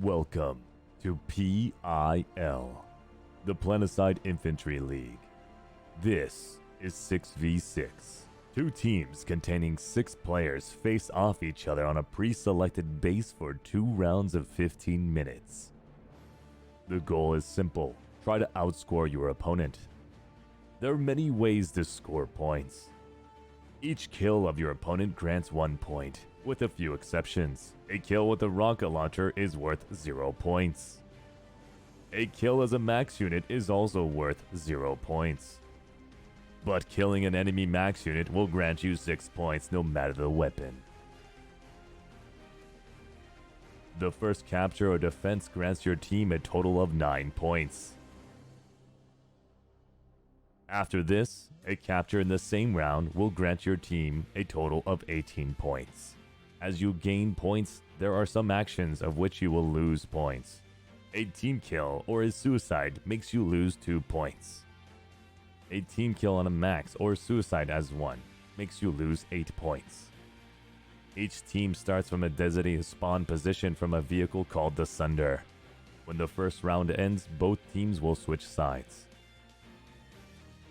Welcome to PIL, the Planetside Infantry League. This is 6v6. Two teams containing 6 players face off each other on a pre-selected base for 2 rounds of 15 minutes. The goal is simple: try to outscore your opponent. There are many ways to score points. Each kill of your opponent grants 1 point, with a few exceptions. A kill with a rocket launcher is worth 0 points. A kill as a max unit is also worth 0 points. But killing an enemy max unit will grant you 6 points no matter the weapon. The first capture or defense grants your team a total of 9 points. After this, a capture in the same round will grant your team a total of 18 points. As you gain points, there are some actions of which you will lose points. A team kill or a suicide makes you lose 2 points. A team kill on a max or suicide as 1 makes you lose 8 points. Each team starts from a designated spawn position from a vehicle called the Sunder. When the first round ends, both teams will switch sides.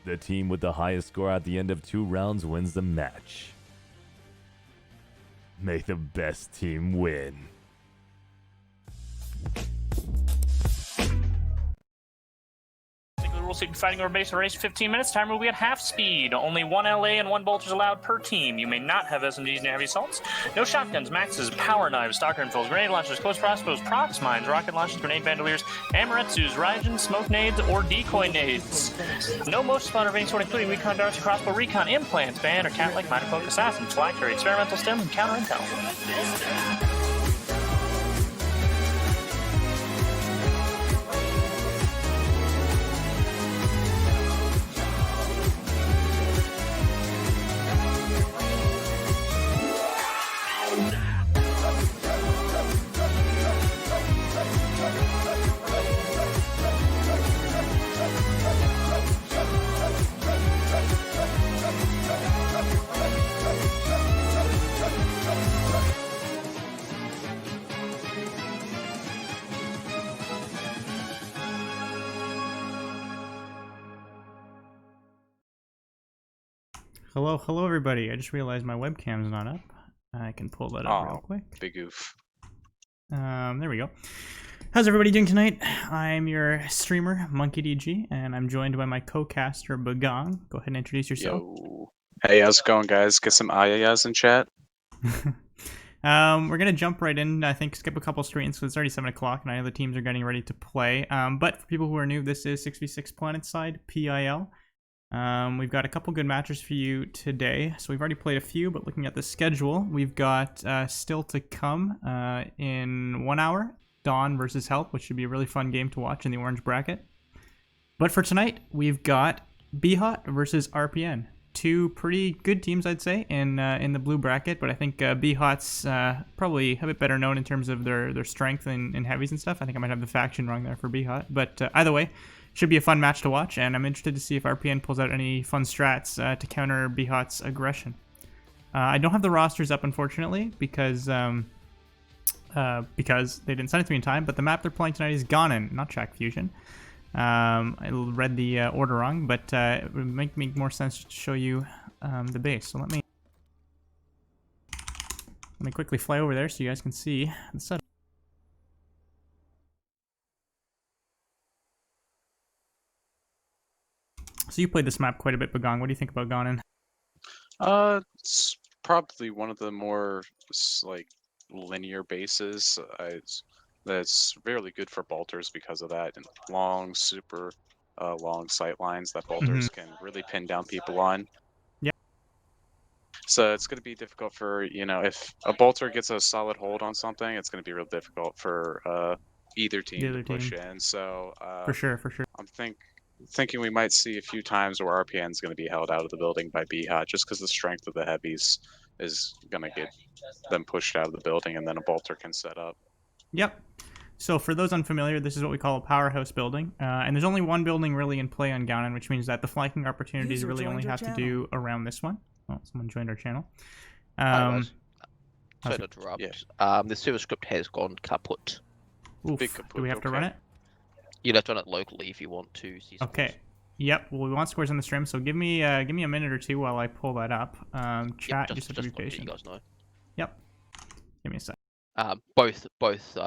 The team with the highest score at the end of 2 rounds wins the match. May the best team win. Rules: so you can fighting over base race 15 minutes. Time will be at half speed. Only 1 LA and 1 bolt is allowed per team. You may not have SMGs and heavy assaults. No shotguns, maxes, power knives, stalker infills, grenade launchers, close crossbows, prox mines, rocket launchers, grenade bandoliers, amaretsus, Raijin, smoke nades, or decoy nades. No motion spawn of any sort, including recon darts, crossbow recon, implants, band, or cat-like minor cloak assassins, flag carry, experimental stim, and counter intel. Hello everybody. I just realized my webcam's not up. I can pull that up real quick. Big oof. There we go. How's everybody doing tonight? I'm your streamer, MonkeyDG, and I'm joined by my co-caster, Bagong. Go ahead and introduce yourself. Yo. Hey, how's it going, guys? Get some ayayas in chat. We're gonna jump right in. I think skip a couple screens because it's already 7 o'clock and I know the teams are getting ready to play. But for people who are new, this is 6v6 Planetside PIL. We've got a couple good matches for you today. So we've already played a few, but looking at the schedule, we've got still to come in 1 hour, Dawn versus Help, which should be a really fun game to watch in the orange bracket. But for tonight, we've got BHOT versus RPN. 2 pretty good teams, I'd say, in the blue bracket, but I think BHOT's probably a bit better known in terms of their strength in heavies and stuff. I think I might have the faction wrong there for BHOT, but either way, should be a fun match to watch, and I'm interested to see if RPN pulls out any fun strats to counter BHOT's aggression. I don't have the rosters up, unfortunately, because they didn't send it to me in time, but the map they're playing tonight is Ganon, not Shack Fusion. I read the order wrong, but it would make more sense to show you the base. So let me quickly fly over there so you guys can see the setup. So you played this map quite a bit, Bagong. What do you think about Ganon? It's probably one of the more like linear bases. That's really good for bolters because of that, and long, super long sight lines that bolters can really pin down people on. Yeah. So it's going to be difficult for, if a bolter gets a solid hold on something, it's going to be real difficult for either team to push in. So for sure. I'm thinking we might see a few times where RPN is going to be held out of the building by BHOT just because the strength of the heavies is going to get them pushed out of the building, and then a bolter can set up. Yep. So for those unfamiliar, this is what we call a powerhouse building, and there's only one building really in play on Ganon, which means that the flanking opportunities really only have to do around this one. Oh, someone joined our channel. Sorry to interrupt. The server script has gone kaput. Oof. Big Do kaput, we have to run it? You'd have to run it locally if you want to see scores. Okay. Yep. Well, we want scores on the stream, so give me a minute or two while I pull that up. Chat, Yep, just have to be want to let patient. you guys know. Yep. Give me a sec. Both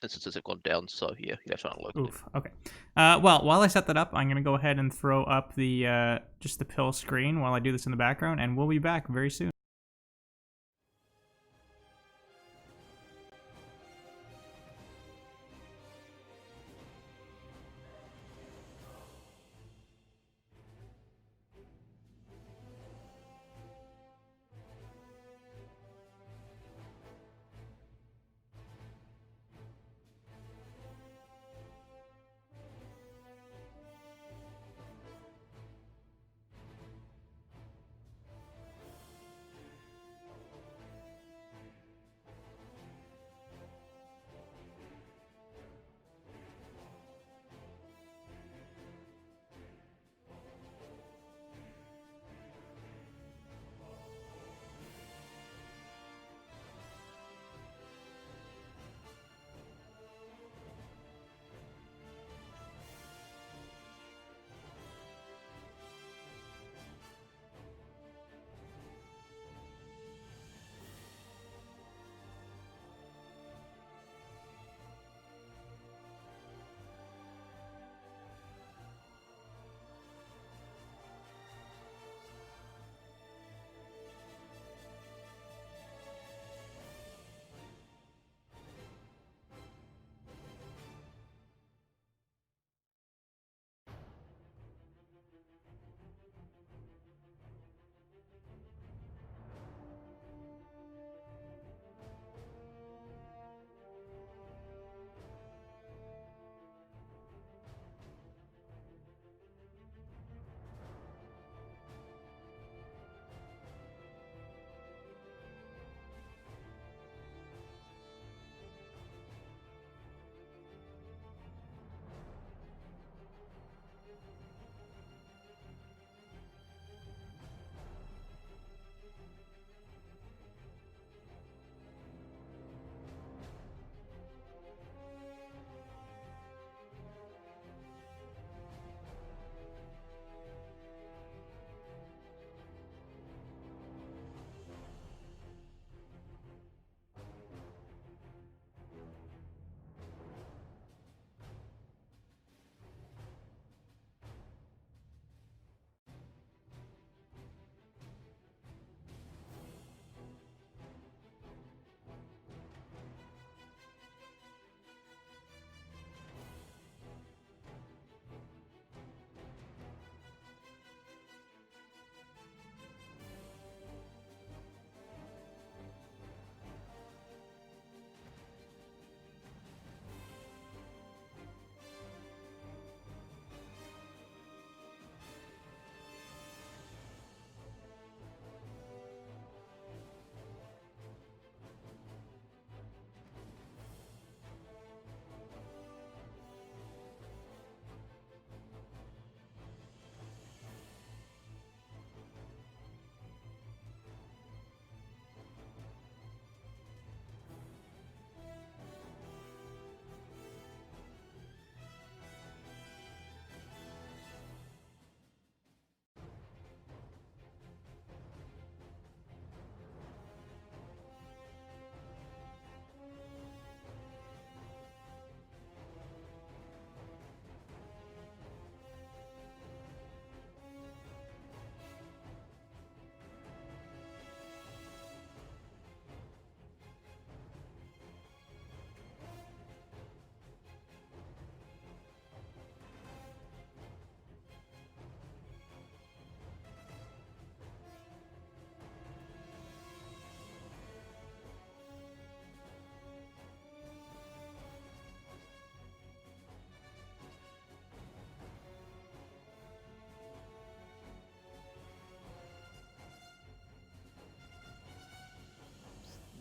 instances have gone down, so yeah, you have to run it locally. Oof. Okay. Well, while I set that up, I'm gonna go ahead and throw up the just the PIL screen while I do this in the background, and we'll be back very soon.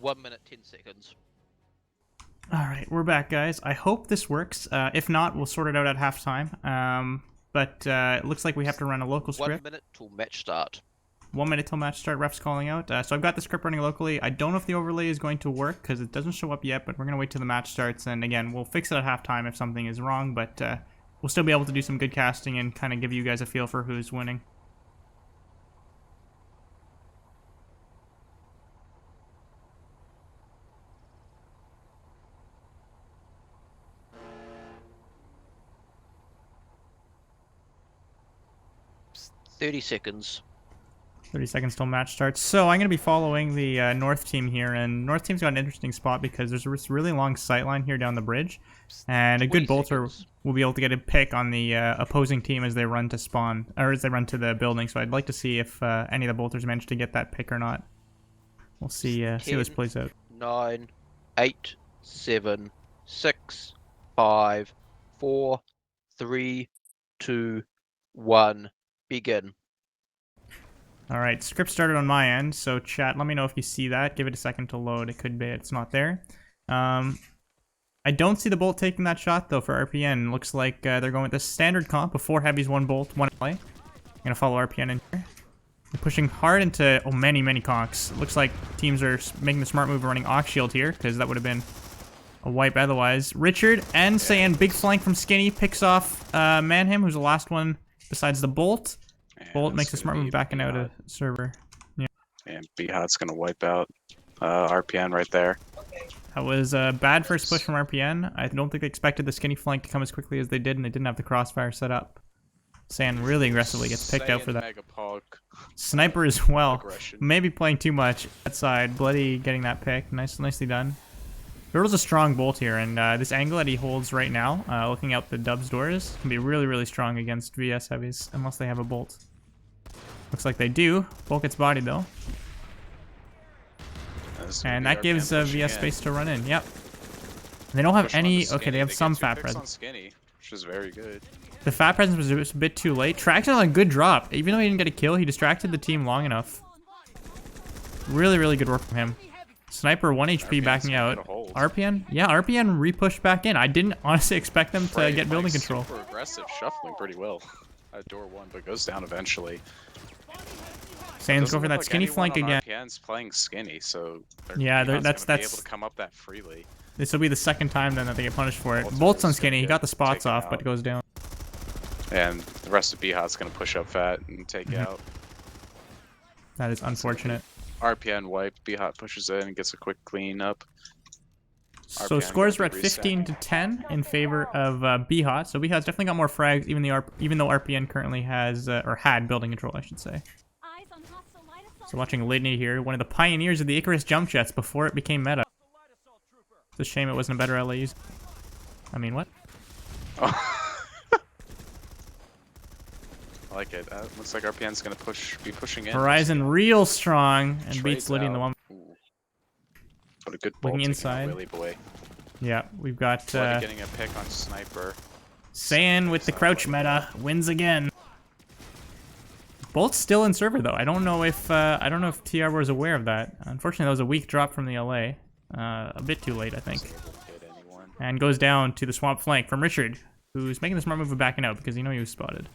One minute, 10 seconds. All right, we're back, guys. I hope this works. If not, we'll sort it out at halftime. But it looks like we have to run a local 1 script. minute till match start. 1 minute till match start, refs calling out. So I've got the script running locally. I don't know if the overlay is going to work because it doesn't show up yet, but we're going to wait till the match starts. And again, we'll fix it at halftime if something is wrong, but we'll still be able to do some good casting and kind of give you guys a feel for who's winning. "30 seconds." 30 seconds till match starts. So I'm going to be following the North team here, and North team's got an interesting spot because there's this really long sight line here down the bridge, and a good 20 bolter seconds. will be able to get a pick on the opposing team as they run to spawn, or as they run to the building. So I'd like to see if any of the bolters manage to get that pick or not. We'll see how this 10, plays out. 9, 8, 7, 6, 5, 4, 3, 2, 1. Begin. All right, script started on my end, so chat, let me know if you see that. Give it a second to load. It could be it's not there. I don't see the bolt taking that shot, though, for RPN. Looks like they're going with the standard comp of 4 heavies, 1 bolt, 1 LA. I'm going to follow RPN in here. They're pushing hard into, many conks. Looks like teams are making the smart move running Ox Shield here, because that would have been a wipe otherwise. Richard and Saiyan, big flank from Skinny, picks off Manhim, who's the last one besides the bolt. Bolt makes a smart move backing out a server. Yeah. And BHOT's gonna wipe out RPN right there. That was a bad first push from RPN. I don't think they expected the Skinny flank to come as quickly as they did, and they didn't have the crossfire set up. Sand really aggressively gets picked out for that. Megapog Sniper as well. aggression. Maybe playing too much. That side, Bloody getting that pick. Nicely done. Turtle's a strong bolt here, and this angle that he holds right now, looking out the Dubs doors, can be really strong against VS heavies, unless they have a bolt. Looks like they do. Bolt gets bodied, though. And that gives VS space to run in. Yep. They don't have any... Okay, they have some fat presence. Skinny, which is very good. The fat presence was just a bit too late. Traction on a good drop. Even though he didn't get a kill, he distracted the team long enough. Really good work from him. Sniper 1 HP RPN's backing gonna out. get a hold. RPN? Yeah, RPN re-pushed back in. I didn't honestly expect them to get building control. Super aggressive, shuffling pretty well at door 1, but goes down eventually. Sands go Doesn't for look that like Skinny anyone flank on again. RPN's playing Skinny, so Yeah, BHOT's that's gonna be able to come up that freely. This will be the second time then that they get punished for it. Bolt's Bolt's on gonna Skinny. He get got the spots taken off, but out. it goes down. And the rest of BHOT's gonna push up fat and take Mm-hmm. out. That is unfortunate. RPN wipe, BHOT pushes in and gets a quick clean up. So RPN scores are gonna at be 15 to 10 in favor of BHOT. So BHOT's definitely got more frags, even though RPN currently has, or had building control, I should say. So watching Lidney here, one of the pioneers of the Icarus jump jets before it became meta. It's a shame it wasn't a better LAUs. I mean, what? Oh. I like it. Looks like RPN's gonna be pushing in. Horizon real strong and beats Trades Liddy in the out. one. Ooh. But a good Looking bolt inside. Willy boy. Yeah, we've got Bloody getting a pick on Sniper. Saiyan with the crouch meta wins again. Bolt's still in server though. I don't know if TR was aware of that. Unfortunately, that was a weak drop from the LA. A bit too late, I think. Wasn't able to hit anyone. And goes down to the swamp flank from Richard, who's making the smart move of backing out because he was spotted.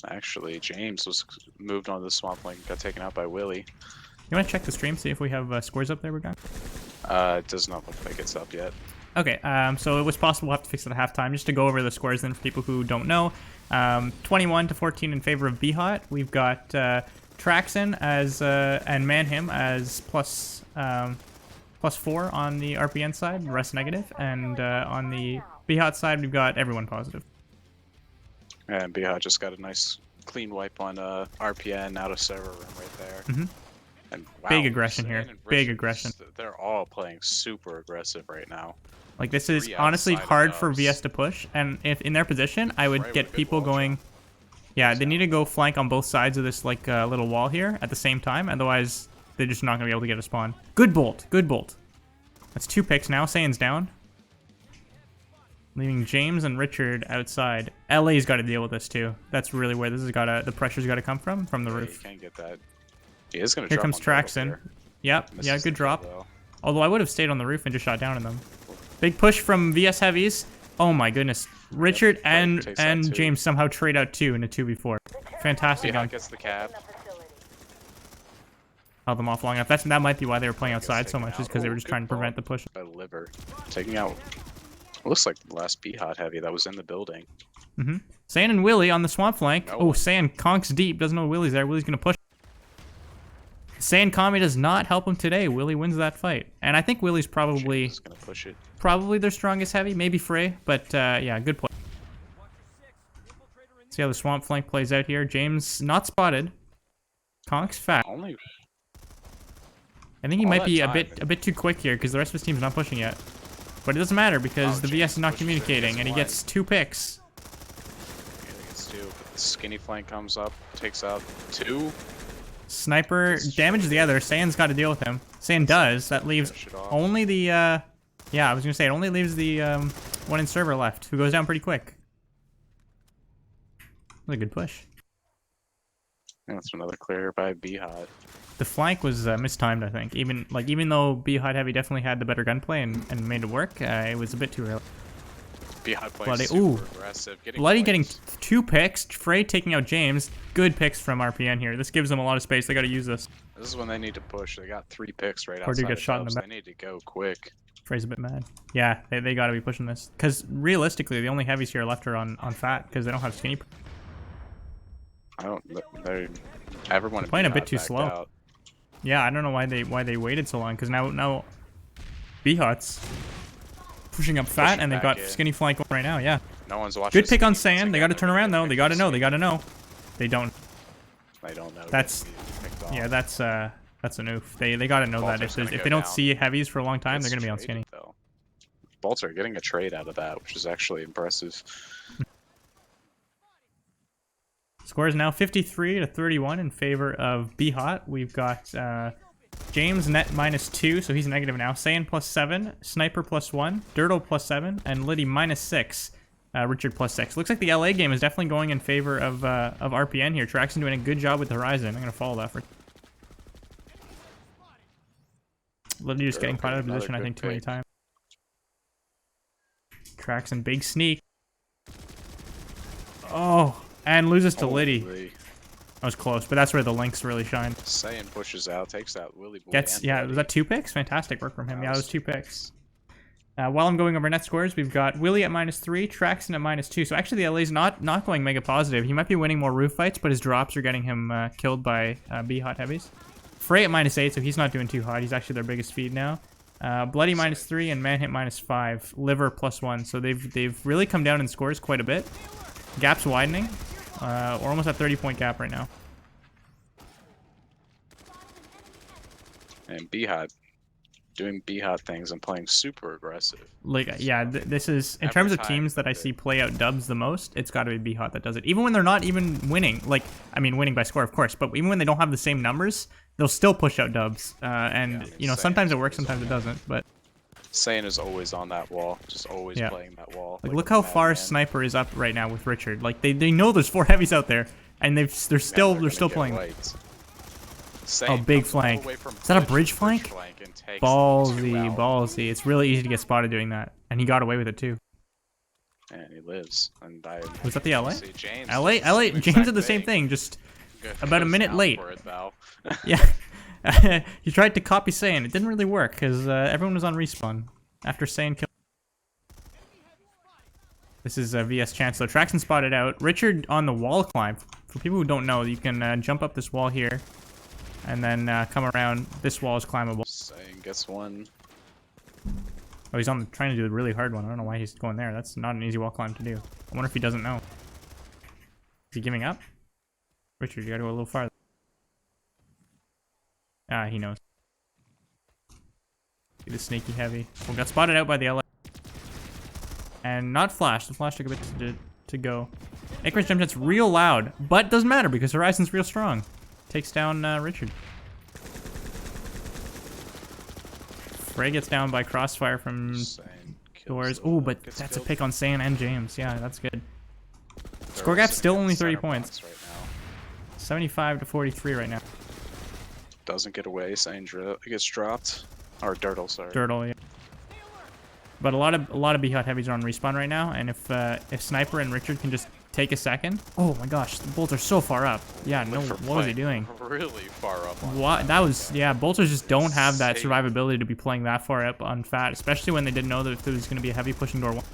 Actually, James was moved on to the swamp lane, got taken out by Willy. You want to check the stream, see if we have scores up there, Burgon? It does not look like it's up yet. Okay, so it was possible we'll have to fix it at halftime. Just to go over the scores then for people who don't know. 21 to 14 in favor of BHOT. We've got Traxon as and Manhim as plus 4 on the RPN side, the rest negative. And on the BHOT side, we've got everyone positive. And BHOT just got a nice clean wipe on RPN out of server room right there. Mhm. And wow, Big aggression here. Saiyan and Big Richards, aggression. They're all playing super aggressive right now. Like, this is 3 honestly outside of hard for Dubs. VS to push. And if in their position, I would Right, get with a good people wall going... Yeah, they need to go flank on both sides of this, like, little wall here at the same time. Otherwise, they're just not going to be able to get a spawn. Good bolt. Good bolt. That's 2 picks now. Saiyan's down. Leaving James and Richard outside. LA's got to deal with this, too. That's really where this has got to... The pressure's got to come from the Yeah, roof. You can't get that. He is going to Here drop comes on turtle Traxon. here. Yep. Yeah, Misses good the kill, drop. though. Although I would have stayed on the roof and just shot down on them. Big push from VS Heavies. Oh my goodness. Richard and takes out two. James somehow trade out 2 in a 2v4. Fantastic. BHOT gets the cab. Held them off long enough. That might be why they were playing Gets outside so taken much, is out. because they were Oh, just good trying to prevent ball the push. By Liver. Taking out... Looks like the last BHOT heavy that was in the building. Sand and Willie on the swamp flank. No Oh, one. Sand conks deep. Doesn't know Willie's there. Willie's gonna push. Sand Kami does not help him today. Willie wins that fight. And I think Willie's probably Just gonna push it. their strongest heavy. Maybe Frey, but yeah, good play. See how the swamp flank plays out here. James not spotted. Conks fat. Only... I think he all might that be time. a bit too quick here because the rest of his team's not pushing yet. But it doesn't matter because the VS is not pushes it, communicating gets and he one. gets 2 picks. Yeah, he gets 2, but the skinny flank comes up, takes out 2. Sniper damages the other. Sand's got to deal with him. Sand does. That leaves Finish it off. only the, yeah, I was going to say, it only leaves the one in server left, who goes down pretty quick. That was a good push. And that's another clear by BHOT. The flank was mistimed, I think. Even though BHOT Heavy definitely had the better gunplay and made it work, it was a bit too early. BHOT playing Bloody- super ooh. aggressive. Bloody getting points. 2 picks. Frey taking out James. Good picks from RPN here. This gives them a lot of space. They got to use this. This is when they need to push. They got 3 picks right Or do outside get of shot in the dubs. back. They need to go quick. Frey's a bit mad. Yeah, they got to be pushing this. Because realistically, the only heavies here left are on fat because they don't have skinny. I don't... They're... Everyone Playing a bit BHOT too backed slow. out. Yeah, I don't know why they waited so long because now BHOT's pushing up fat Pushing and they back got in. skinny flank right now. Yeah, No one's watching. good pick on skinny Sand. They again. got to turn around though. They got to know. They got to know. They don't. They don't know. That's- They picked off. Yeah, that's an oof. They got to know that Bolter's if gonna they go don't down. see heavies for a long time, Gets they're gonna be on traded, skinny. though. Bolter getting a trade out of that, which is actually impressive. Score is now 53-31 in favor of BHOT. We've got James net -2, so he's negative now. Saiyan +7, Sniper +1, Dirtle +7, and Liddy -6. Richard +6. Looks like the LA game is definitely going in favor of RPN here. Traxon doing a good job with the Horizon. I'm gonna follow that for. Liddy just getting Dirtle caught out of getting position, I another think, good too many pick. times. Traxon big sneak. Oh, and loses to Liddy. Holy. That was close, but that's where the links really shine. Saiyan pushes out, takes out Willy Boy. Gets, and yeah, Liddy. was that 2 picks? Fantastic work from him. That Yeah, that was was 2 2 picks. While I'm going over net scores, we've got Willie at -3, Traxon at -2. So actually, the LA's not going mega positive. He might be winning more roof fights, but his drops are getting him killed by BHOT heavies. Frey at -8, so he's not doing too hot. He's actually their biggest feed now. Bloody -3 and Manhit -5. Liver +1. So they've really come down in scores quite a bit. Gap's widening. We're almost at 30-point gap right now. And BHOT doing BHOT things and playing super aggressive. Like, yeah, this is, in Every terms of time teams that I they- see play out dubs the most, it's got to be BHOT that does it. Even when they're not even winning, like, I mean, winning by score, of course, but even when they don't have the same numbers, they'll still push out dubs. And, Yeah, you know, same. sometimes it works, sometimes it doesn't, but, Saiyan is always on that wall, just always Yeah. playing that wall. like, like look a how far madman. Sniper is up right now with Richard. Like, they know there's 4 heavies out there, and they're Yeah, still gonna get playing. wiped. Oh, Saiyan big comes all the flank. way from Is that a bridge flank? and takes 2 Ballsy, out. ballsy. It's really easy to get spotted doing that, and he got away with it too. And he lives. And I Was that the LA? see James. LA, does the James exact did the same thing, just about a Goes minute down late. for it, though. Yeah. He tried to copy Saiyan. It didn't really work because everyone was on respawn after Saiyan killed. This is VS Chancellor. Traxon spotted out. Richard on the wall climb. For people who don't know, you can jump up this wall here and then come around. This wall is climbable. Saiyan gets one. Oh, he's trying to do a really hard one. I don't know why he's going there. That's not an easy wall climb to do. I wonder if he doesn't know. Is he giving up? Richard, you gotta go a little farther. Ah, he knows. See the sneaky heavy. Well, got spotted out by the LA. And not flash. The flash took a bit to go. Icarus jump jet's real loud, but doesn't matter because Horizon's real strong. Takes down Richard. Frey gets down by crossfire from Saiyan kills doors. the- Oh, but gets that's a killed. pick on Saiyan and James. Yeah, that's good. They're Score gap's sitting still in only the 30 center points. box right now. 75-43 right now. Doesn't get away. Saiyan gets dropped. Or Dirtle, sorry. Dirtle, yeah. But a lot of BHOT heavies are on respawn right now, and if Sniper and Richard can just take a second. Oh my gosh, the bolts are so far up. Yeah, no, what was he doing? Really far up. What? That was, yeah, bolters just don't have that survivability to be playing that far up on fat, especially when they didn't know that if there was going to be a heavy pushing door one.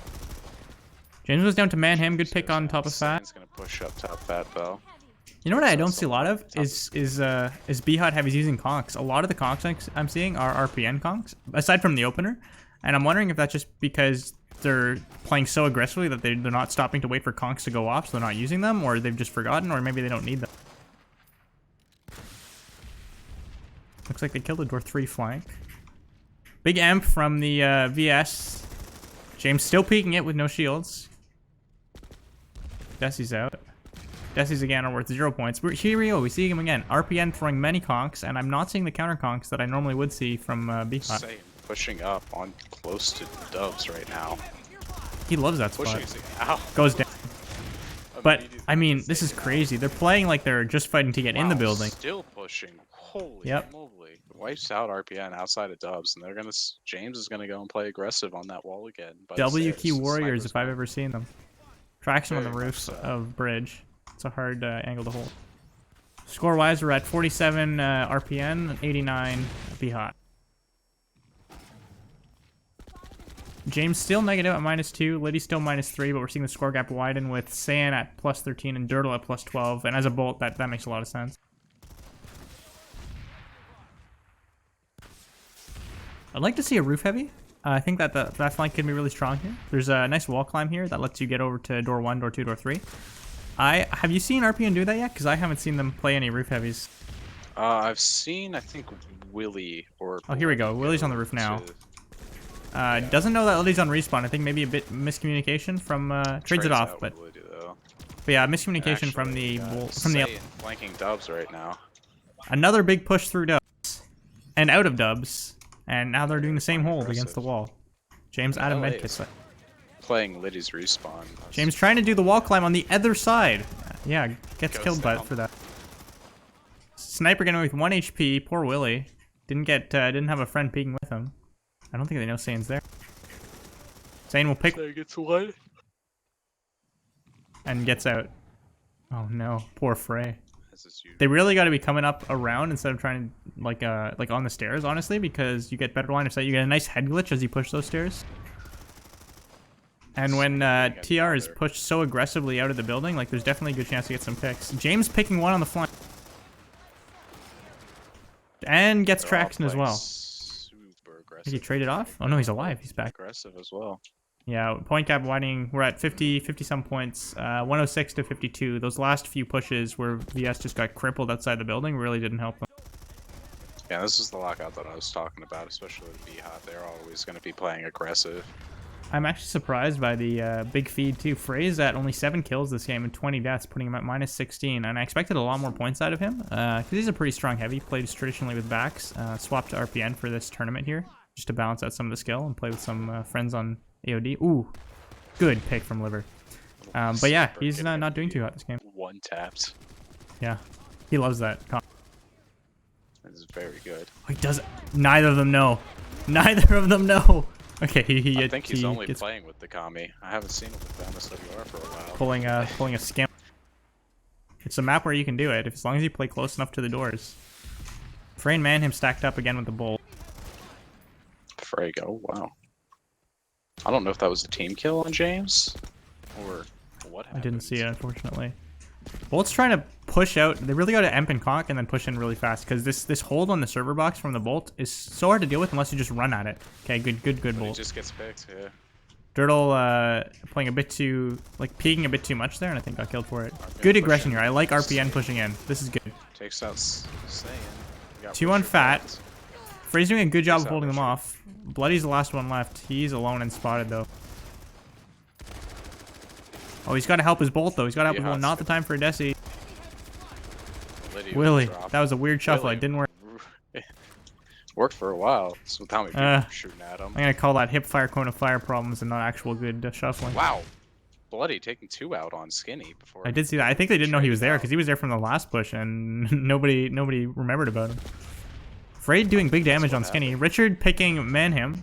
James was down to man him. Good pick on top of fat. He's gonna push up top fat though. You know what I don't see a lot of is BHOT heavies using conks. A lot of the conks I'm seeing are RPN conks, aside from the opener. And I'm wondering if that's just because they're playing so aggressively that they're not stopping to wait for conks to go off, so they're not using them, or they've just forgotten, or maybe they don't need them. Looks like they killed the door 3 flank. Big amp from the VS. James still peeking it with no shields. Desi's out. Desi's again are worth 0 points. Here we go. We see him again. RPN throwing many conks, and I'm not seeing the counter conks that I normally would see from BHOT. Same. Pushing up on close to dubs right now. He loves that spot. Ow. Goes down. But, I mean, this is crazy. They're playing like they're just fighting to get in the building. Still pushing. Holy Yep. moly. Wipes out RPN outside of dubs, and they're gonna. James is gonna go and play aggressive on that wall again. W key warriors, if I've ever seen them. Traction on the roofs of bridge. It's a hard angle to hold. Score-wise, we're at 47 RPN, 89 BHOT. James still negative at -2, Liddy's still -3, but we're seeing the score gap widen with Saiyan at +13 and Dirtle at +12, and as a bolt, that makes a lot of sense. I'd like to see a roof heavy. I think that that flank can be really strong here. There's a nice wall climb here that lets you get over to door 1, door 2, door 3. Have you seen RPN do that yet? Because I haven't seen them play any roof heavies. I've seen, I think, Willie or... Oh, here we go. Willie's on the roof now. Doesn't know that Liddy's on respawn. I think maybe a bit miscommunication from... trades it off, but yeah, miscommunication from the... flanking dubs right now. Another big push through dubs. And out of dubs. And now they're doing the same hold against the wall. James out of medkit. Playing Liddy's respawn. James trying to do the wall climb on the other side. Yeah, gets killed by it for that. Sniper getting away with 1 HP. Poor Willie. Didn't have a friend peeking with him. I don't think they know Sane's there. Sane will pick. Gets one. And gets out. Oh no, poor Frey. They really got to be coming up around instead of trying to like on the stairs, honestly, because you get better line of sight. You get a nice head glitch as you push those stairs. And when TR is pushed so aggressively out of the building, like there's definitely a good chance to get some picks. James picking one on the flank. And gets traction as well. I think he traded off? Oh no, he's alive. He's back. Aggressive as well. Yeah, point gap widening. We're at 50 some points. 106 to 52. Those last few pushes where VS just got crippled outside the building really didn't help them. Yeah, this is the lockout that I was talking about, especially with BHOT. They're always going to be playing aggressive. I'm actually surprised by the big feed too. Frey's at only 7 kills this game and 20 deaths, putting him at -16. And I expected a lot more points out of him because he's a pretty strong heavy. Plays traditionally with backs. Swapped to RPN for this tournament here, just to balance out some of the skill and play with some friends on AOD. Ooh, good pick from Liver. But yeah, he's not doing too hot this game. One tapped. Yeah, he loves that. This is very good. Oh, he does. Neither of them know. Neither of them know. Okay, I think he's only playing with the Kami. I haven't seen him with the MSWR for a while. Pulling a scam. It's a map where you can do it, as long as you play close enough to the doors. Frey and Man him stacked up again with the bolt. Frey, oh wow. I don't know if that was a team kill on James, or what happened. I didn't see it, unfortunately. Bolt's trying to push out. They really got to emp and conk and then push in really fast, because this hold on the server box from the Bolt is so hard to deal with unless you just run at it. Okay, good Bolt. He just gets picked, yeah. Dirtle playing a bit too, peeking a bit too much there, and I think got killed for it. Good aggression here. I like RPN pushing in. This is good. Takes out Saiyan. 2 on Fat. Frey's doing a good job of holding them off. Bloody's the last one left. He's alone and spotted, though. Oh, he's got to help his Bolt, though. He's got to help his Bolt. Not the time for a Desi. Willie. That was a weird shuffle. It didn't work. Worked for a while. So how many people shooting at him? I'm going to call that hip fire, cone of fire problems and not actual good shuffling. Wow. Bloody taking 2 out on Skinny before. I did see that. I think they didn't know he was there because he was there from the last push and nobody remembered about him. Frey doing big damage on Skinny. Richard picking Manham.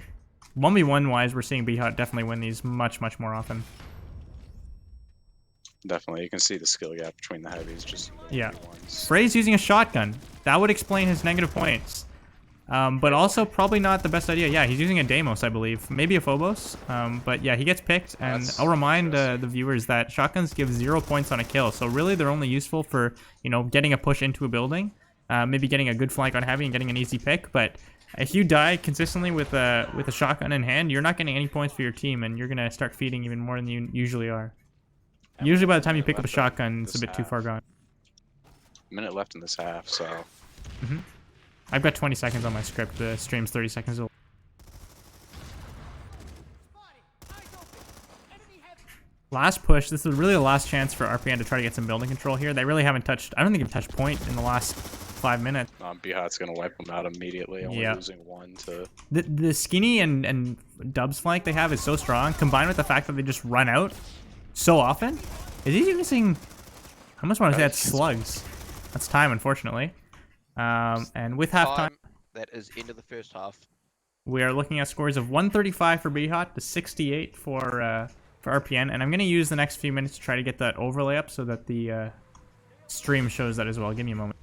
1v1 wise, we're seeing BHOT definitely win these much more often. Definitely, you can see the skill gap between the heavies. Just Yeah. ones. Frey's using a shotgun. That would explain his negative points. But also probably not the best idea. Yeah, he's using a Deimos, I believe. Maybe a Phobos. But yeah, he gets picked. And I'll remind the viewers that shotguns give 0 points on a kill. So really, they're only useful for, you know, getting a push into a building. Maybe getting a good flank on heavy and getting an easy pick. But if you die consistently with a shotgun in hand, you're not getting any points for your team. And you're going to start feeding even more than you usually are. Usually by the time you pick up a shotgun, it's a bit too far gone. Minute left in this half, so... I've got 20 seconds on my script. The stream's 30 seconds old. Last push. This is really the last chance for RPN to try to get some building control here. They really haven't touched... I don't think they've touched point in the last 5 minutes. BHOT's going to wipe them out immediately, only losing one to... The skinny and dubs flank they have is so strong, combined with the fact that they just run out so often. Is he using... I almost want to say that's slugs. That's time, unfortunately. And with halftime, that is into the first half. We are looking at scores of 135 for BHOT to 68 for RPN, and I'm going to use the next few minutes to try to get that overlay up so that the stream shows that as well. Give me a moment.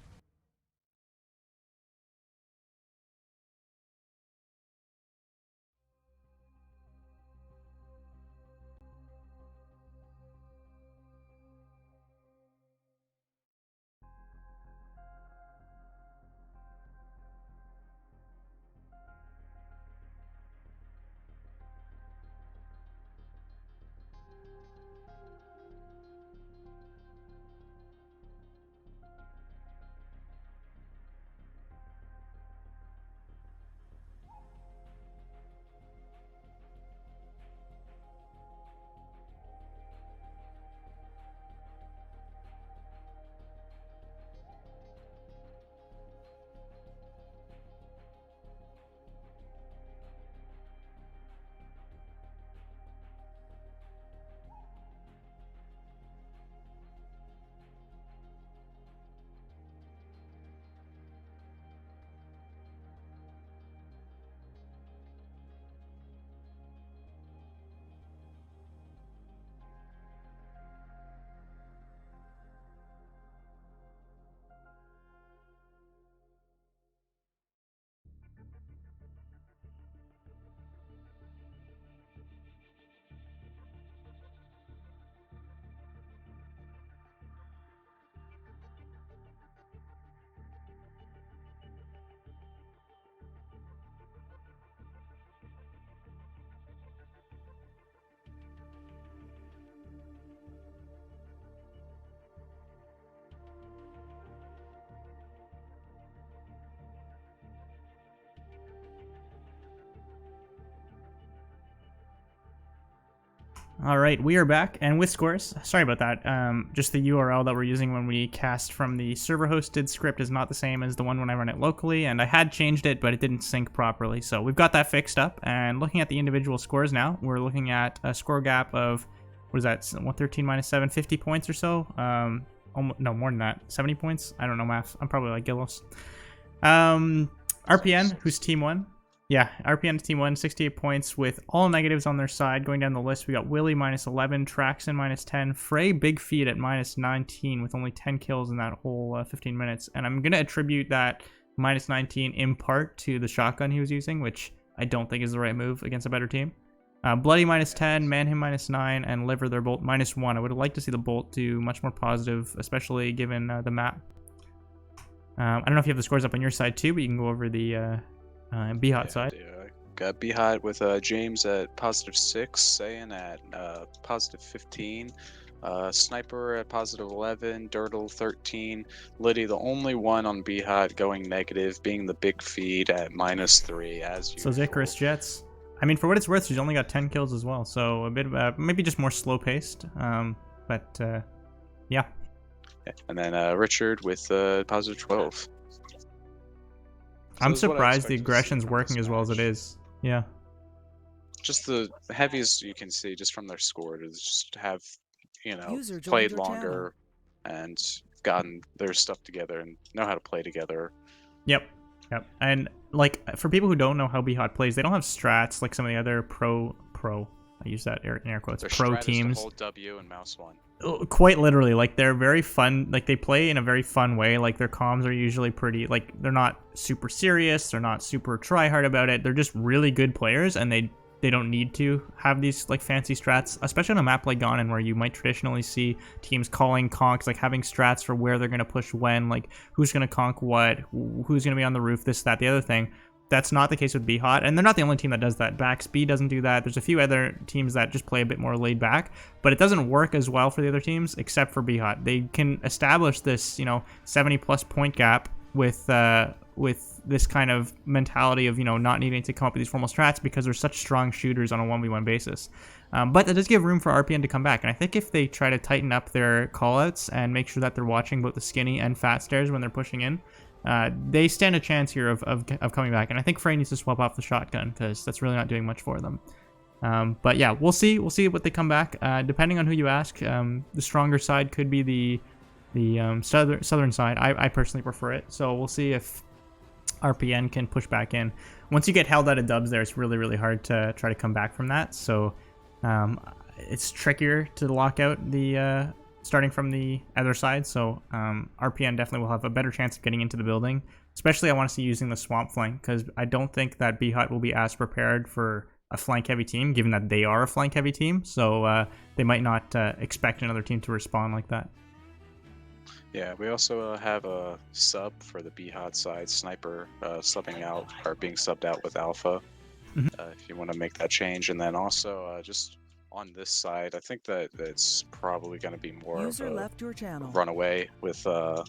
All right, we are back, and with scores, sorry about that, just the URL that we're using when we cast from the server-hosted script is not the same as the one when I run it locally, and I had changed it, but it didn't sync properly, so we've got that fixed up, and looking at the individual scores now, we're looking at a score gap of, what is that, 113 minus 7, 50 points or so, no, more than that, 70 points? I don't know math, I'm probably like Gillos. RPN, who's team 1? Yeah, RPN to team 1, 68 points with all negatives on their side. Going down the list, we got Willie minus 11, Traxon minus 10, Frey big feed at minus 19 with only 10 kills in that whole 15 minutes. And I'm going to attribute that minus 19 in part to the shotgun he was using, which I don't think is the right move against a better team. Bloody minus 10, Manhim minus 9, and Liver, they're both minus 1. I would have liked to see the Bolt do much more positive, especially given the map. I don't know if you have the scores up on your side too, but you can go over the... BHOT side. Yeah, got BHOT with James at positive 6, Saiyan at positive 15, Sniper at positive 11, Dirtle 13, Liddy the only one on BHOT going negative, being the big feed at minus 3 as usual. So Zikris Jets. I mean, for what it's worth, she's only got 10 kills as well, so a bit maybe just more slow paced. But yeah. And then Richard with positive 12. I'm surprised the aggression's working as well as it is. Yeah. Just the heavies you can see just from their score to just have, you know, played longer and gotten their stuff together and know how to play together. Yep. And like for people who don't know how BHOT plays, they don't have strats like some of the other pro. I use that in air quotes. Their Pro strat is to teams. hold W and mouse 1. Quite literally, like they're very fun. Like they play in a very fun way. Like their comms are usually pretty. Like they're not super serious. They're not super try hard about it. They're just really good players, and they don't need to have these like fancy strats, especially on a map like Ganon where you might traditionally see teams calling conks, like having strats for where they're going to push when, like who's going to conk what, who's going to be on the roof, this, that, the other thing. That's not the case with BHOT, and they're not the only team that does that. Backspeed doesn't do that. There's a few other teams that just play a bit more laid back, but it doesn't work as well for the other teams except for BHOT. They can establish this, 70+ point gap with this kind of mentality of, not needing to come up with these formal strats because they're such strong shooters on a 1v1 basis. But that does give room for RPN to come back, and I think if they try to tighten up their callouts and make sure that they're watching both the skinny and fat stairs when they're pushing in, they stand a chance here of coming back. And I think Frey needs to swap off the shotgun because that's really not doing much for them. But yeah, we'll see what they come back. Depending on who you ask, the stronger side could be the southern side. I personally prefer it. So we'll see if RPN can push back in. Once you get held out of dubs there, it's really, really hard to try to come back from that. So it's trickier to lock out the starting from the other side. So RPN definitely will have a better chance of getting into the building. Especially I want to see using the swamp flank, because I don't think that BHOT will be as prepared for a flank heavy team, given that they are a flank heavy team. So they might not expect another team to respond like that. Yeah, we also have a sub for the BHOT side, Sniper subbing out, or being subbed out with Alpha, if you want to make that change. And then also just on this side, I think that it's probably going to be more User of a left your channel. runaway with the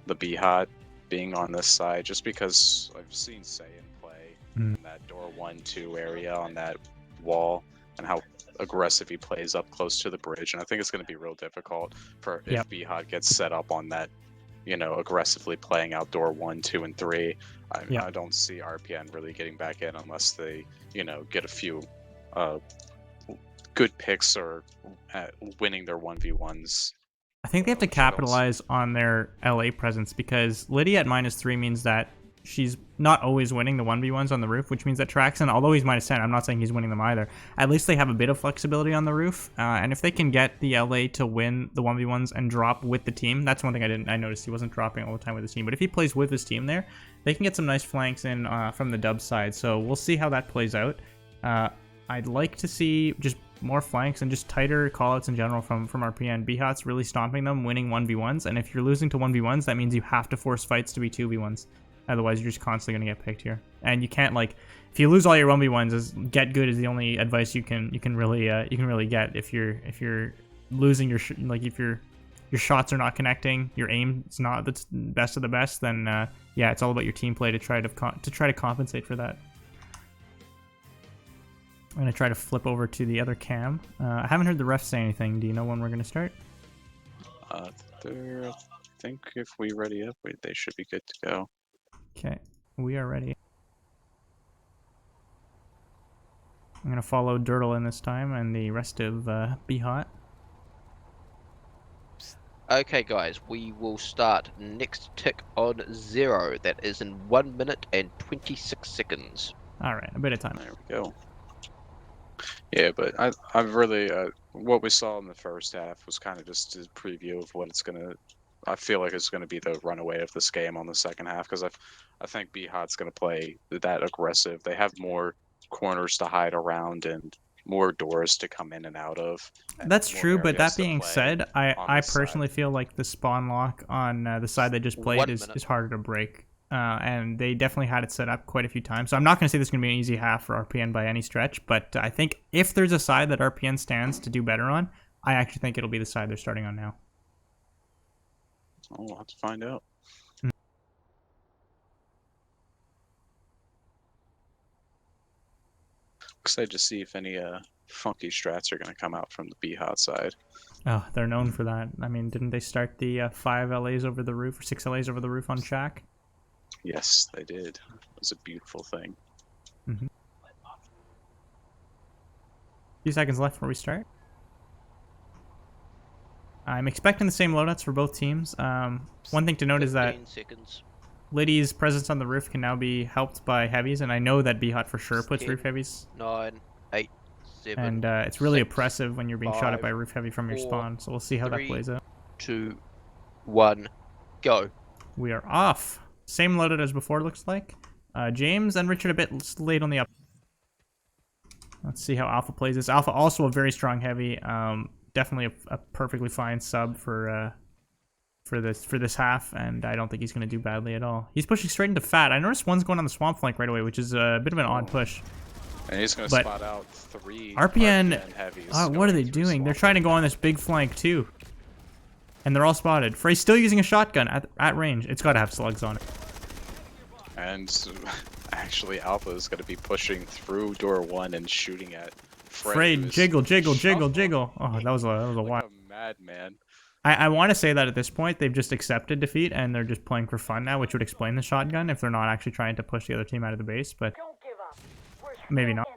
BHOT being on this side, just because I've seen Saiyan play in that door 1-2 area on that wall, and how aggressive he plays up close to the bridge. And I think it's going to be real difficult for if BHOT gets set up on that, aggressively playing out door 1, 2, and 3. I don't see RPN really getting back in unless they, get a few good picks or winning their 1v1s. I think they have to capitalize on their LA presence, because Lydia at -3 means that she's not always winning the 1v1s on the roof, which means that Traxon, although he's -10, I'm not saying he's winning them either, at least they have a bit of flexibility on the roof. And if they can get the LA to win the 1v1s and drop with the team, that's one thing I noticed. He wasn't dropping all the time with his team, but if he plays with his team there, they can get some nice flanks in from the dub side. So we'll see how that plays out. I'd like to see just more flanks and just tighter callouts in general from RPN. BHOT's really stomping them, winning 1v1s, and if you're losing to 1v1s, that means you have to force fights to be 2v1s. Otherwise, you're just constantly going to get picked here. And you can't, like, if you lose all your 1v1s, get good is the only advice you can really get. If you're losing if your shots are not connecting, your aim is not the best of the best, then yeah, it's all about your team play to try to compensate for that. I'm going to try to flip over to the other cam. I haven't heard the refs say anything. Do you know when we're going to start? I think if we ready up, they should be good to go. Okay, we are ready. I'm going to follow Dirtle in this time and the rest of BHOT. Okay, guys, we will start next tick on 0. That is in 1 minute and 26 seconds. All right, a bit of time. There we go. Yeah, but I've really what we saw in the first half was kind of just a preview of what it's gonna. I feel like it's gonna be the runaway of this game on the second half, because I think BHOT's gonna play that aggressive. They have more corners to hide around and more doors to come in and out of. That's true, but that being said, I personally feel like the spawn lock on the side they just played is harder to break. And they definitely had it set up quite a few times. So I'm not going to say this is going to be an easy half for RPN by any stretch, but I think if there's a side that RPN stands to do better on, I actually think it'll be the side they're starting on now. Oh, we'll have to find out. Excited to see if any funky strats are going to come out from the BHOT side. Oh, they're known for that. I mean, didn't they start the 5 LAs over the roof, or 6 LAs over the roof on Shaq? Yes, they did. It was a beautiful thing. Mm-hmm. A few seconds left before we start. I'm expecting the same loadouts for both teams. One thing to note is that... 15 seconds. Liddy's presence on the roof can now be helped by heavies, and I know that BHOT for sure puts 10, roof heavies. 9, 8, 7. And it's really 6, oppressive when you're being shot at 5, by a roof heavy from your 4, spawn, so we'll see how that 3, plays out. 2, 1, go. We are off. Same loaded as before, looks like. James and Richard a bit late on the up. Let's see how Alpha plays this. Alpha also a very strong heavy. Definitely a perfectly fine sub for this half, and I don't think he's going to do badly at all. He's pushing straight into Fat. I noticed one's going on the swamp flank right away, which is a bit of an odd push. And he's going to spot out 3 RPN heavies. what are they doing? They're trying to go on this big flank too. And they're all spotted. Frey's still using a shotgun at range. It's got to have slugs on it. And actually, Alpha is going to be pushing through door 1 and shooting at Frey. Jiggle. Oh, that was a like wild. a madman. I want to say that at this point they've just accepted defeat and they're just playing for fun now, which would explain the shotgun if they're not actually trying to push the other team out of the base, but maybe not.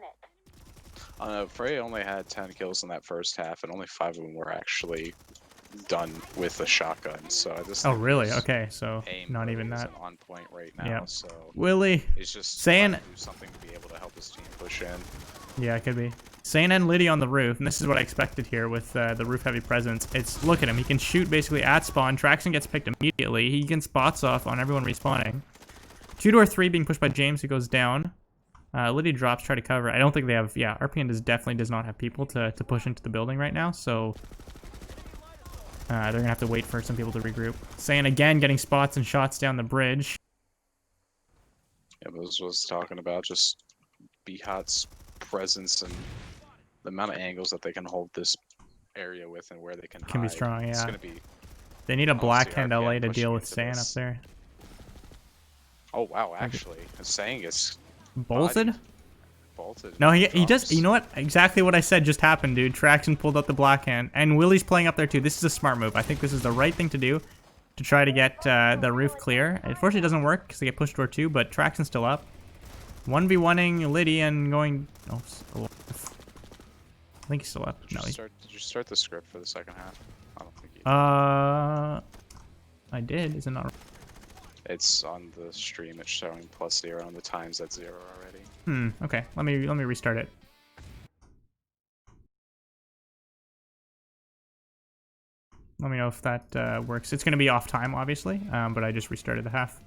Frey only had 10 kills in that first half, and only 5 of them were actually done with a shotgun. So this. Oh really? Okay, so not even really that. isn't on point right now. Yeah. So Willie. he's just saying trying to do something to be able to help his team push in. Yeah, it could be. Sane and Liddy on the roof, and this is what I expected here with the roof heavy presence. It's, look at him, he can shoot basically at spawn. Traxon gets picked immediately. He can spots off on everyone respawning. 2-door 3 being pushed by James, who goes down. Liddy drops, try to cover. I don't think they have, yeah, RPN definitely does not have people to push into the building right now, so they're gonna have to wait for some people to regroup. Sane again getting spots and shots down the bridge. Yeah, this was talking about just BHOT's presence and the amount of angles that they can hold this area with and where they can hide. Be strong, yeah. It's gonna be. They need a black hand RPN LA to pushing deal with into Sane up this. there. Oh wow, actually, Sang is Bolted? bolted. No, he drops. just, you know what? Exactly what I said just happened, dude. Traxon pulled up the black hand, and Willie's playing up there too. This is a smart move. I think this is the right thing to do to try to get the roof clear. Unfortunately, it doesn't work because they get pushed door 2, but Traxon's still up. 1v1ing Liddy and going... Oh, still up. I think he's still up. No, he's... Did you start the script for the second half? I don't think you. I did. Is it not? It's on the stream. It's showing +0 and the time's at 0 already. Okay. Let me restart it. Let me know if that works. It's going to be off time, obviously, but I just restarted the half.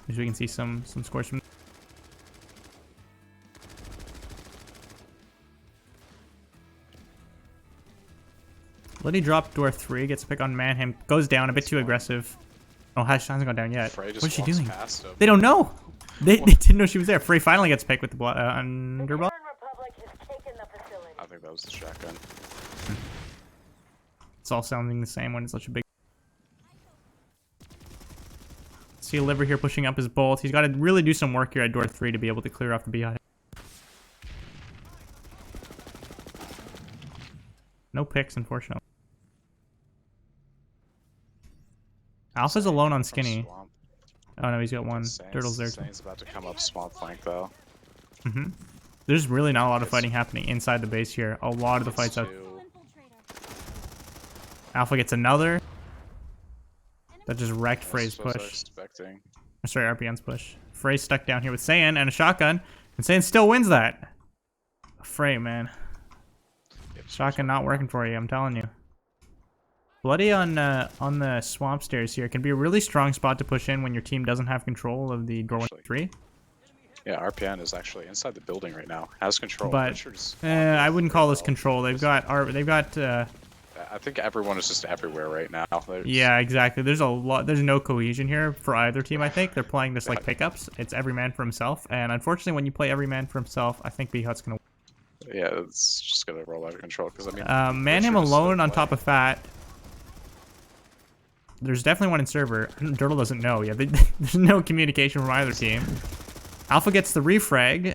As we can see some scores from... Liddy dropped door 3, gets a pick on Manham, goes down, a bit too aggressive. Oh, hasn't gone down yet. Frey just What's she walks doing? past him. They don't know! They didn't know she was there. Frey finally gets picked with the underball. I think that was the shotgun. It's all sounding the same when it's such a big... See a liver here pushing up his bolt. He's got to really do some work here at door 3 to be able to clear off the BI. No picks, unfortunately. Alpha's alone on Skinny. Oh no, he's got one. Turtle's there too. Sane's about to come up swamp flank though. There's really not a lot of fighting happening inside the base here. A lot of the fights out. Alpha gets another. That just wrecked Frey's push. Sorry, RPN's push. Frey's stuck down here with Saiyan and a shotgun. And Saiyan still wins that. Frey, man. Shotgun not working for you, I'm telling you. Bloody on the swamp stairs here can be a really strong spot to push in when your team doesn't have control of the door 1-3. Yeah, RPN is actually inside the building right now. Has control. But I wouldn't call this control. They've got I think everyone is just everywhere right now. Yeah, exactly. There's no cohesion here for either team, I think. They're playing this like pickups. It's every man for himself. And unfortunately, when you play every man for himself, I think BHOT's going to win. Yeah, it's just going to roll out of control. Because I mean, Manham alone on top of Fat. There's definitely one in server. Dirtle doesn't know. Yeah, there's no communication from either team. Alpha gets the refrag.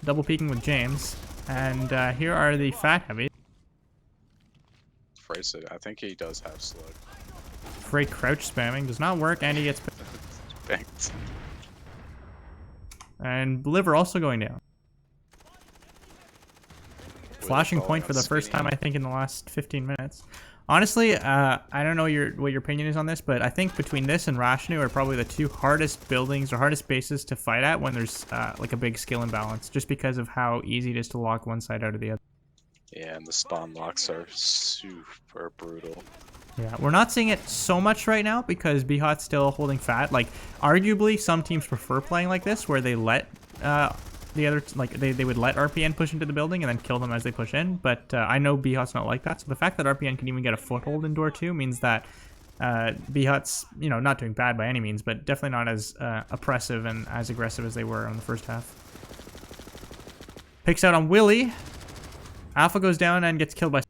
Double peeking with James. And here are the Fat heavies. I think he does have slug. Frey crouch spamming does not work, and he gets Thanks. And liver also going down. Flashing point for the first time, I think, in the last 15 minutes. Honestly, I don't know what your opinion is on this, but I think between this and Rashnu are probably the two hardest buildings or hardest bases to fight at when there's like a big skill imbalance, just because of how easy it is to lock one side out of the other. Yeah, and the spawn locks are super brutal. Yeah, we're not seeing it so much right now because BHOT's still holding fat. Like, arguably, some teams prefer playing like this, where they let the other, like, they would let RPN push into the building and then kill them as they push in. But I know BHOT's not like that. So the fact that RPN can even get a foothold in door 2 means that BHOT's, you know, not doing bad by any means, but definitely not as oppressive and as aggressive as they were in the first half. Picks out on Willie. Alpha goes down and gets killed by... I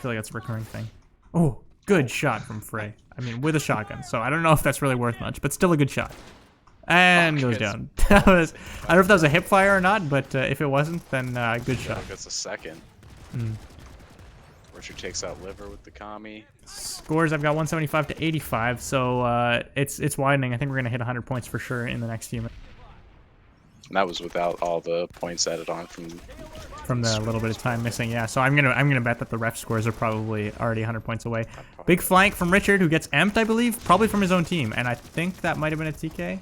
feel like that's a recurring thing. Oh, good shot from Frey. I mean, with a shotgun. So I don't know if that's really worth much, but still a good shot. And goes down. That was, I don't know if that was a hip fire or not, but if it wasn't, then good shot. That's a second. Richard takes out Liver with the Kami. Scores, I've got 175 to 85, so it's widening. I think we're gonna hit 100 points for sure in the next few minutes. And that was without all the points added on from the little bit of time missing. Yeah, so I'm gonna bet that the ref scores are probably already 100 points away. Big flank from Richard, who gets emped, I believe, probably from his own team, and I think that might have been a TK.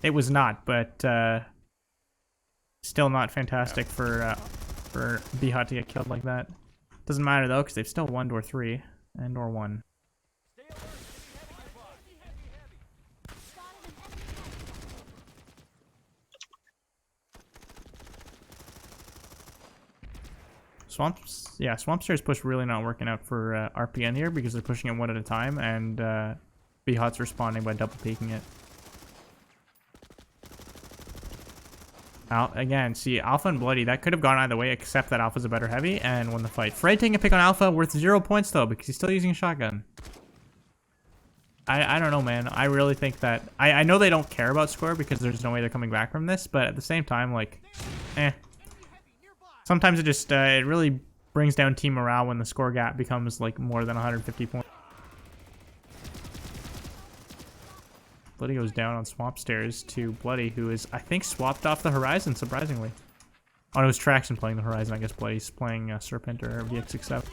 It was not, but still not fantastic for BHOT to get killed like that. Doesn't matter though, because they've still won door 3 and door 1. Swamp Stairs push really not working out for RPN here because they're pushing it one at a time, and BHOT's responding by double peeking it. Again, see, Alpha and Bloody, that could have gone either way, except that Alpha's a better heavy and won the fight. Frey taking a pick on Alpha, worth 0 points though, because he's still using a shotgun. I don't know, man. I really think that... I know they don't care about score because there's no way they're coming back from this, but at the same time, like, sometimes it just, it really brings down team morale when the score gap becomes, like, more than 150 points. Bloody goes down on Swamp Stairs to Bloody, who is, I think, swapped off the Horizon, surprisingly. Oh, no, it was Traxon playing the Horizon. I guess Bloody's playing Serpent or VX67.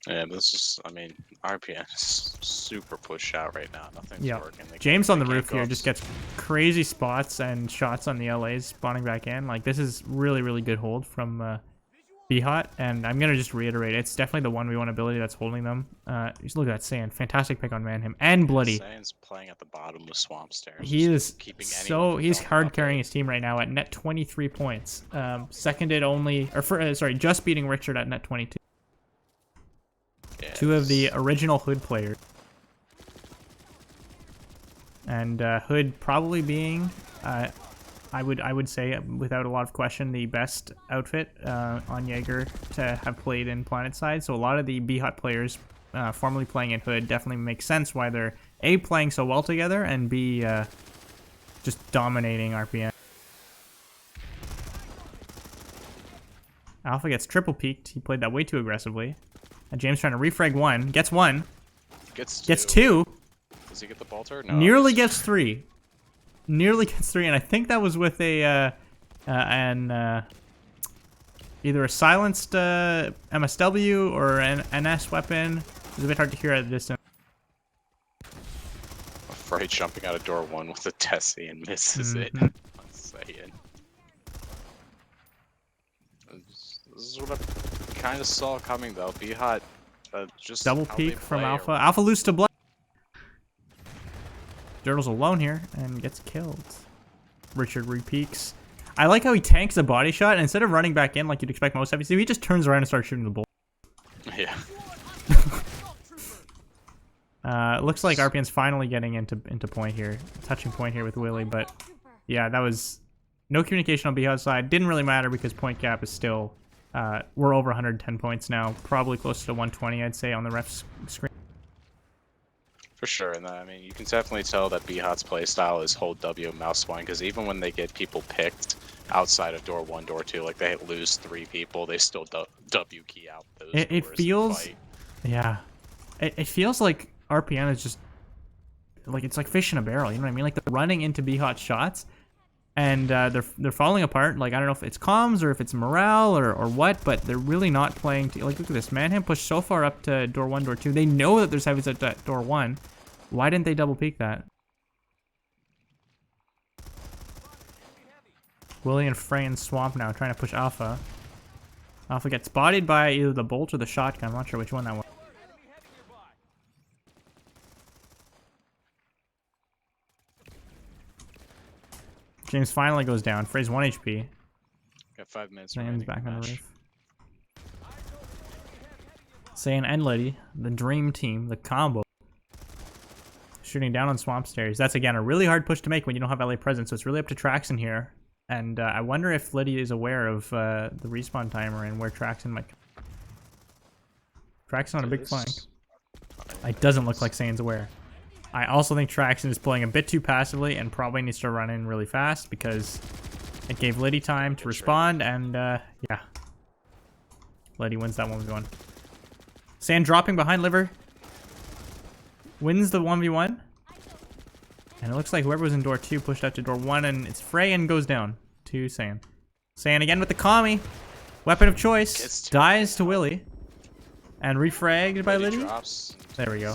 Yeah, but this is, I mean, RPN is super pushed out right now. Nothing's working. James on the roof here just gets crazy spots and shots on the LAs spawning back in. Like, this is really, really good hold from BHOT, and I'm going to just reiterate, it's definitely the 1v1 ability that's holding them. Just look at that Sand. Fantastic pick on Manhim. And Bloody. Sand's playing at the bottom with Swamp Stairs. He is he's hard carrying his team right now at net 23 points. Seconded only, or just beating Richard at net 22. Yes. 2 of the original Hood players. And Hood probably being, I would say, without a lot of question, the best outfit on Jaeger to have played in PlanetSide. So a lot of the BHOT players formerly playing in Hood definitely makes sense why they're A, playing so well together, and B, just dominating RPN. Alpha gets triple peeked. He played that way too aggressively. And James trying to refrag 1. Gets 1. Gets 2. Does he get the bolter? No. Nearly gets 3. Nearly gets 3, and I think that was with a either a silenced MSW or an NS weapon. It's a bit hard to hear at a distance. Afraid jumping out of door 1 with a Tessie and misses it. Mm-hmm. I'm saying. This is what I kind of saw coming though. BHOT just double peek from Alpha. Alpha loose to Blood. Dirtle's alone here and gets killed. Richard repeaks. I like how he tanks a body shot, and instead of running back in like you'd expect most heavies to, he just turns around and starts shooting the bull. Yeah. Looks like RPN's finally getting into point here, touching point here with Willie, but yeah, that was no communication on BHOT's side. Didn't really matter because point gap is still, we're over 110 points now, probably close to 120, I'd say, on the ref's screen. For sure, and I mean, you can definitely tell that BHOT's playstyle is hold W mouse swing, because even when they get people picked outside of door 1, door 2, like they lose 3 people, they still W key out those It feels, yeah, it feels like RPN is just, like, it's like fish in a barrel, you know what I mean? Like, they're running into BHOT shots, And they're falling apart. Like, I don't know if it's comms or if it's morale or what, but they're really not playing. Like, look at this. Manham pushed so far up to door 1, door 2. They know that there's heavies at door 1. Why didn't they double peek that? Willie and Frey and Swamp now trying to push Alpha. Alpha gets bodied by either the bolt or the shotgun. I'm not sure which one that was. James finally goes down. Frey's 1 HP. Got 5 minutes. Sam's back on the roof. Saiyan and Liddy, the dream team, the combo. Shooting down on Swamp Stairs. That's, again, a really hard push to make when you don't have LA presence, so it's really up to Traxon here. And I wonder if Liddy is aware of the respawn timer and where Traxon might come. Traxon on a big flank. It doesn't look like Saiyan's aware. I also think Traxon is playing a bit too passively and probably needs to run in really fast because it gave Liddy time to respond, and yeah. Liddy wins that 1v1. Saiyan dropping behind Liver. Wins the 1v1. And it looks like whoever was in door 2 pushed out to door 1, and it's Frey and goes down to Saiyan. Saiyan again with the Kami. Weapon of choice. Dies to Willie. And refragged by Liddy. There we go.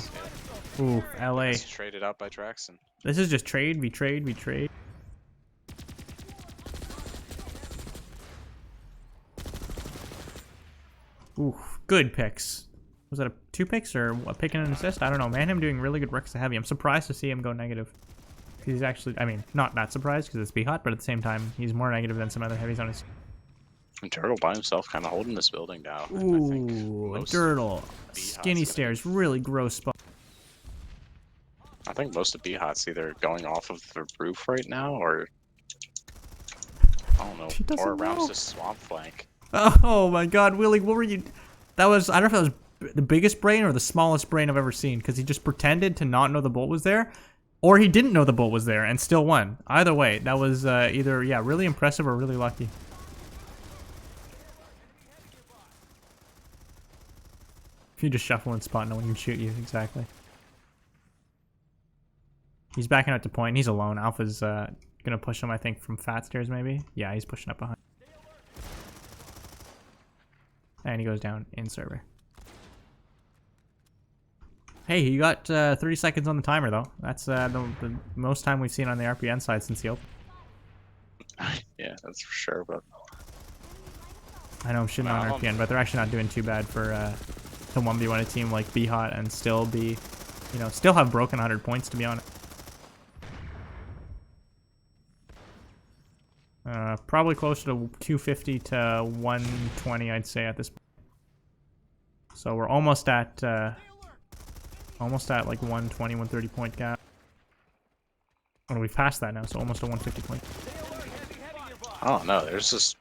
Ooh, LA. It's traded out by Traxon. This is just trade, we trade, we trade. Ooh, good picks. Was that a 2 picks or a pick and an assist? I don't know. Manham doing really good work to heavy. I'm surprised to see him go negative. He's actually, I mean, not that surprised because it's BHOT, but at the same time, he's more negative than some other heavies on his. And Turtle by himself kind of holding this building down. Ooh, Turtle. Skinny stairs, really gross spot. I think most of BHOT's either going off of the roof right now or, I don't know, or around the swamp flank. Oh my god, Willie, what were you... That was, I don't know if that was the biggest brain or the smallest brain I've ever seen, because he just pretended to not know the bolt was there, or he didn't know the bolt was there and still won. Either way, that was either, yeah, really impressive or really lucky. If you just shuffle and spot, no one can shoot you, exactly. He's backing out to point. He's alone. Alpha's gonna push him, I think, from fat stairs, maybe. Yeah, he's pushing up behind. And he goes down in server. Hey, he got 30 seconds on the timer, though. That's the most time we've seen on the RPN side since the open. Yeah, that's for sure, but... I know I'm shitting on RPN, but they're actually not doing too bad for to 1v1 a team like BHOT and still be, you know, still have broken 100 points, to be honest. Probably closer to 250 to 120, I'd say, at this point. So we're almost at like 120, 130 point gap. Oh, we've passed that now, so almost a 150 point. I don't know. There's just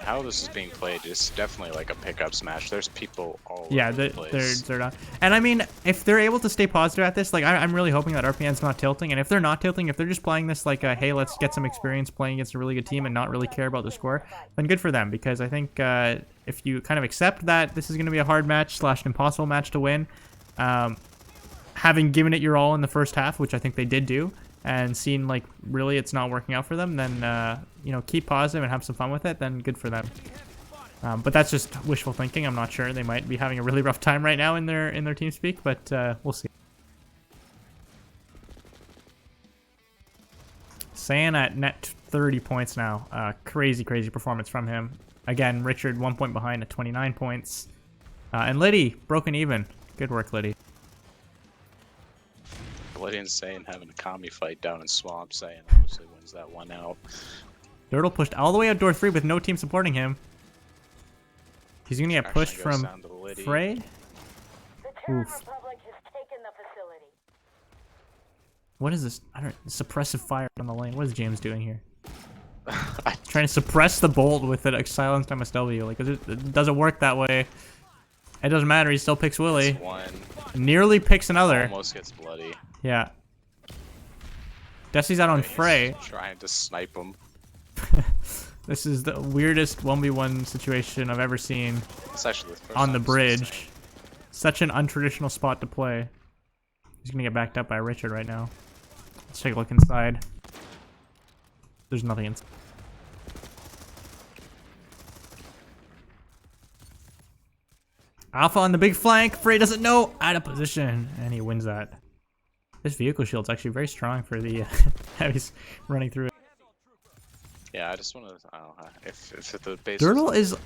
how this is being played is definitely like a pickup smash. There's people all over the place. They're not. And I mean, if they're able to stay positive at this, like I'm really hoping that RPN's not tilting. And if they're not tilting, if they're just playing this like, hey, let's get some experience playing against a really good team and not really care about the score, then good for them. Because I think if you kind of accept that this is going to be a hard match / an impossible match to win, having given it your all in the first half, which I think they did do, and seeing like really it's not working out for them, then you know, keep positive and have some fun with it, then good for them. But that's just wishful thinking. I'm not sure. They might be having a really rough time right now in their team speak, but we'll see. Saiyan at net 30 points now. Crazy performance from him. Again, Richard 1 point behind at 29 points. And Liddy broken even. Good work, Liddy. Liddy and Saiyan having a Kami fight down in Swamp. Saiyan obviously wins that one out. Turtle pushed all the way out door 3 with no team supporting him. He's gonna get pushed from Frey. Oof. What is this? I don't. Suppressive fire on the lane. What is James doing here? Trying to suppress the bolt with a silenced MSW. Like, it doesn't work that way. It doesn't matter. He still picks Willie. Nearly picks another. Almost gets bloody. Yeah. Desi's out on Frey. Trying to snipe him. This is the weirdest 1v1 situation I've ever seen. It's actually the first on the bridge. Such an untraditional spot to play. He's gonna get backed up by Richard right now. Let's take a look inside. There's nothing in. Alpha on the big flank. Frey doesn't know. Out of position. And he wins that. This vehicle shield's actually very strong for the heavies running through it. Yeah, I just want to. I don't know if the base. Dirtle is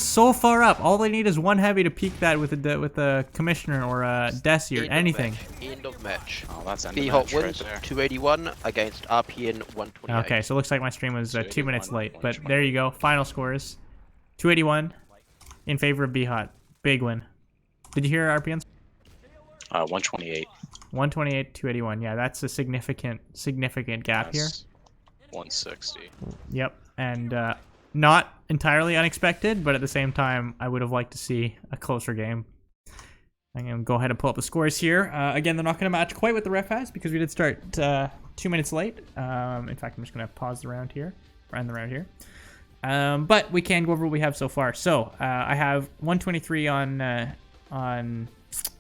so far up. All they need is one heavy to peek that with a commissioner or a Desi or anything. End of match. Oh, that's end BHOT of match wins right there. 281 against RPN 128. Okay, so it looks like my stream was 2 minutes 281, late, but there you go. Final scores: 281 in favor of BHOT. Big win. Did you hear RPNs? 128. 128, 281. Yeah, that's a significant gap here. That's 160. Yep, and not entirely unexpected, but at the same time, I would have liked to see a closer game. I'm going to go ahead and pull up the scores here. Again, they're not going to match quite what the ref has because we did start 2 minutes late. In fact, I'm just going to pause the round here, or end the round here. But we can go over what we have so far. So I have 123 on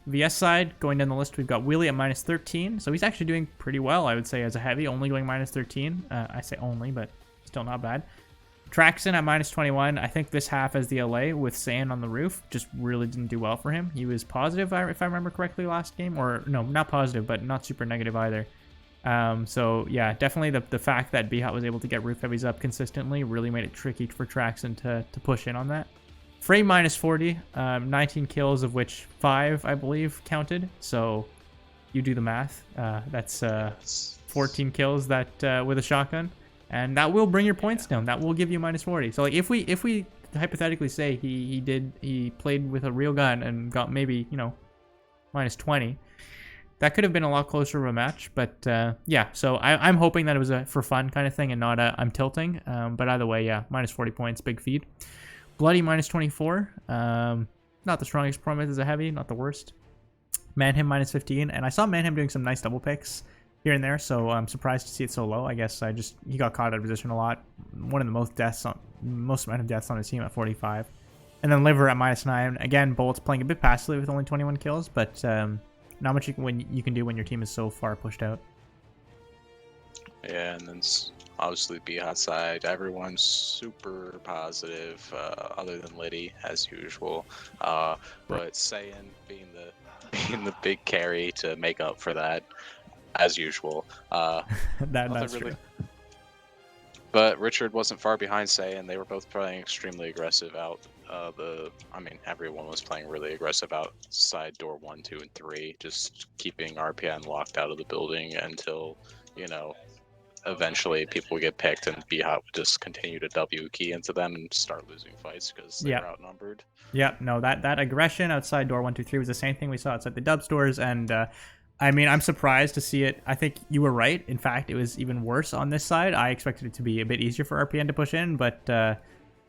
VS side. Going down the list, we've got Wheelie at minus 13. So he's actually doing pretty well, I would say, as a heavy, only going minus 13. I say only, but still not bad. Traxon at minus 21. I think this half as the LA with sand on the roof just really didn't do well for him. He was positive, if I remember correctly, last game. Or, no, not positive, but not super negative either. So, yeah, definitely the fact that BHOT was able to get roof heavies up consistently really made it tricky for Traxon to push in on that. Frey minus 40. 19 kills, of which 5, I believe, counted. So, you do the math. That's 14 kills that with a shotgun. And that will bring your points down. That will give you minus 40. So like if we hypothetically say he played with a real gun and got maybe, you know, minus 20, that could have been a lot closer of a match. But yeah, so I'm hoping that it was a for fun kind of thing and not a I'm tilting. But either way, yeah, minus 40 points, big feed. Bloody minus 24. Not the strongest performance as a heavy, not the worst. Manhim minus 15. And I saw Manhim doing some nice double picks here and there, so I'm surprised to see it so low. I guess he got caught out of position a lot. One of the most amount of deaths on his team at 45. And then Liver at minus 9. Again, Bolt's playing a bit passively with only 21 kills, but not much you can do when your team is so far pushed out. Yeah, and then obviously BHOT side, everyone's super positive, other than Liddy as usual. But Saiyan being the big carry to make up for that. As usual. That's true. But Richard wasn't far behind Say, and they were both playing extremely aggressive out. Everyone was playing really aggressive outside door 1, 2, and 3, just keeping RPN locked out of the building until, you know, eventually people would get picked and BHOT would just continue to W key into them and start losing fights because they were outnumbered. Yeah, no, that aggression outside door 1, 2, 3 was the same thing we saw outside the dub stores, and I mean, I'm surprised to see it. I think you were right. In fact, it was even worse on this side. I expected it to be a bit easier for RPN to push in, but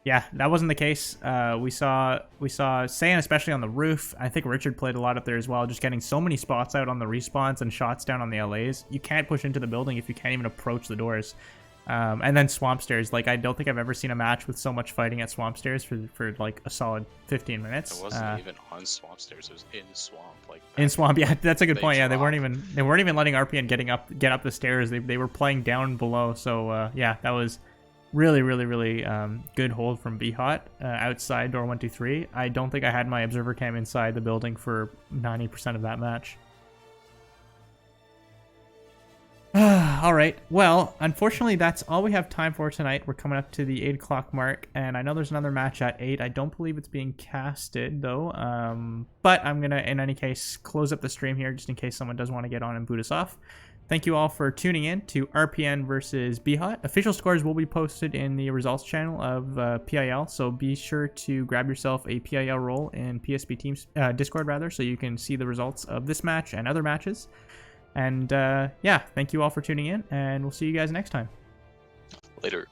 yeah, that wasn't the case. We saw Saiyan, especially on the roof. I think Richard played a lot up there as well, just getting so many spots out on the respawns and shots down on the LAs. You can't push into the building if you can't even approach the doors. And then Swamp Stairs. Like, I don't think I've ever seen a match with so much fighting at Swamp Stairs for like a solid 15 minutes. It wasn't even on Swamp Stairs. It was in Swamp. In Swamp, yeah, that's a good point. Yeah, they weren't even letting RPN get up the stairs. They were playing down below. So yeah, that was really good hold from BHOT outside door 1, 2, 3. I don't think I had my observer cam inside the building for 90% of that match. All right. Well, unfortunately, that's all we have time for tonight. We're coming up to the 8 o'clock mark, and I know there's another match at 8. I don't believe it's being casted, though. But I'm going to, in any case, close up the stream here just in case someone does want to get on and boot us off. Thank you all for tuning in to RPN versus BHOT. Official scores will be posted in the results channel of PIL, so be sure to grab yourself a PIL role in PSP Teams Discord, rather, so you can see the results of this match and other matches. And yeah, thank you all for tuning in, and we'll see you guys next time. Later.